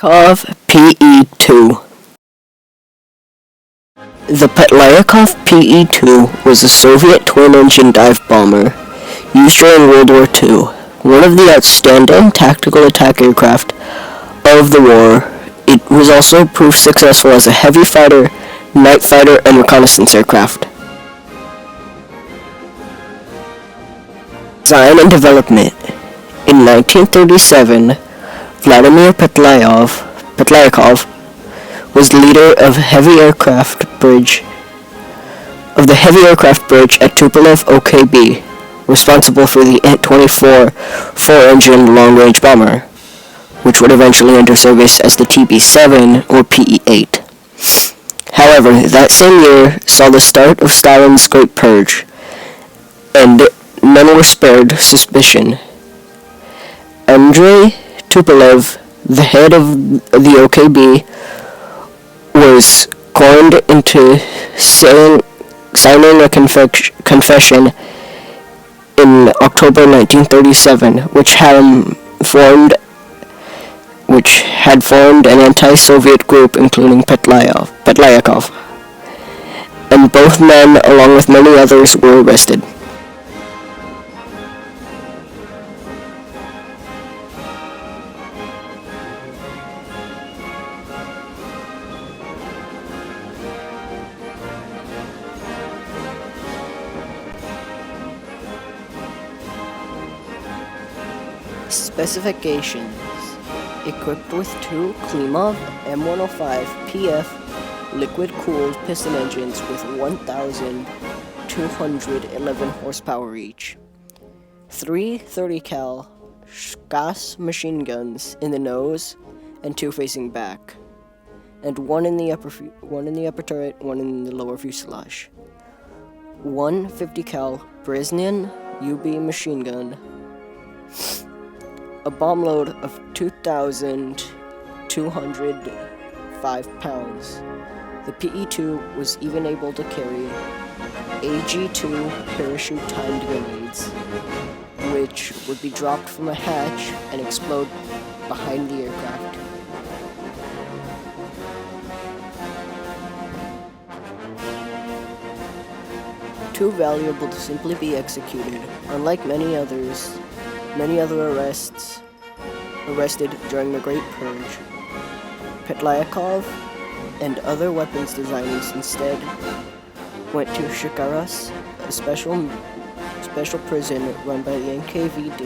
Pe-2. The Petlyakov Pe-2 was a Soviet twin-engine dive bomber used during World War II, one of the outstanding tactical attack aircraft of the war. It was also proved successful as a heavy fighter, night fighter, and reconnaissance aircraft. Design and development. In 1937, Vladimir Petlyakov was leader of the heavy aircraft bridge at Tupolev OKB, responsible for the Ant-24 four-engine long-range bomber, which would eventually enter service as the TB-7 or PE-8. However, that same year saw the start of Stalin's Great Purge, and none were spared suspicion. Andrei Tupolev, the head of the OKB, was conned into signing a confession in October 1937, which had formed an anti-Soviet group including Petlyakov, and both men, along with many others, were arrested. Specifications. Equipped with two Klimov M105 PF liquid-cooled piston engines with 1,211 horsepower each. 3 30-cal gas machine guns in the nose and 2 facing back, and one in the upper turret, one in the lower fuselage. 1 50-cal Brezhnev UB machine gun. A bomb load of 2,205 pounds. The PE-2 was even able to carry AG-2 parachute-timed grenades, which would be dropped from a hatch and explode behind the aircraft. Too valuable to simply be executed, unlike many other arrested during the Great Purge. Petlyakov and other weapons designers instead went to Shikaras, a special prison run by the NKVD,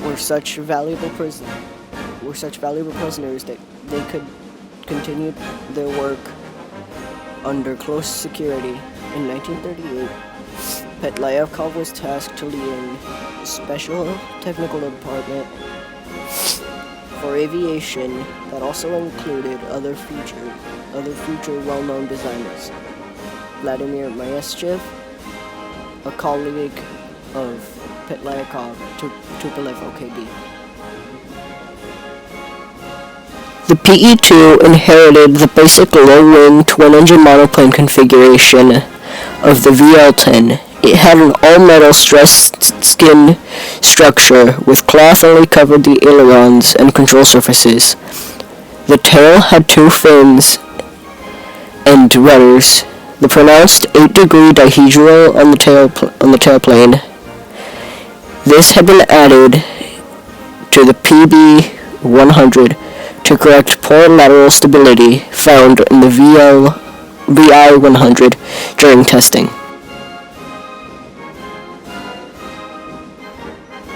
were such valuable prisoners that they could continue their work under close security. In 1938, Petlyakov was tasked to lead a special technical department for aviation that also included other future well-known designers. Vladimir Maestchev, a colleague of Petlyakov, Tupolev OKB. The PE-2 inherited the basic low-wing twin-engine monoplane configuration of the VL-10. It had an all-metal stressed skin structure with cloth only covered the ailerons and control surfaces. The tail had 2 fins and rudders. The pronounced 8-degree dihedral on the tailplane. This had been added to the PB-100 to correct poor lateral stability found in the VI-100 during testing.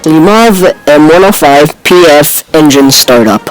Klimov M105 PF engine startup.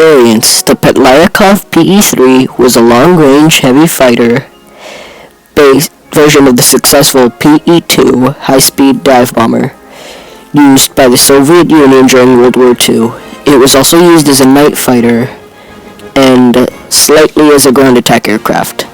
variants. The Petlyakov Pe was a long-range heavy fighter version of the successful Pe-2 high-speed dive bomber used by the Soviet Union during World War II. It was also used as a night fighter and slightly as a ground attack aircraft.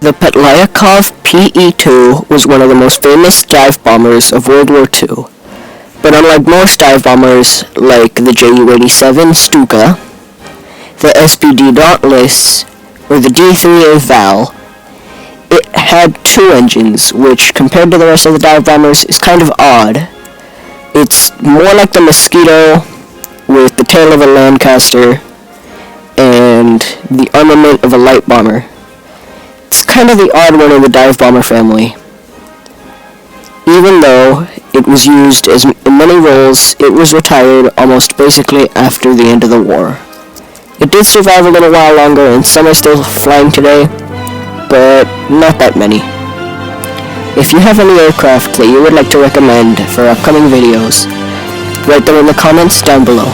The Petlyakov Pe was one of the most famous dive bombers of World War II. But unlike most dive bombers, like the Ju-87 Stuka, the SPD Dauntless, or the D-3A Val, it had two engines, which compared to the rest of the dive bombers is kind of odd. It's more like the Mosquito with the tail of a Lancaster and the armament of a light bomber. It's kind of the odd one in the dive bomber family. Even though it was used in many roles, it was retired almost basically after the end of the war. It did survive a little while longer, and some are still flying today, but not that many. If you have any aircraft that you would like to recommend for upcoming videos, write them in the comments down below.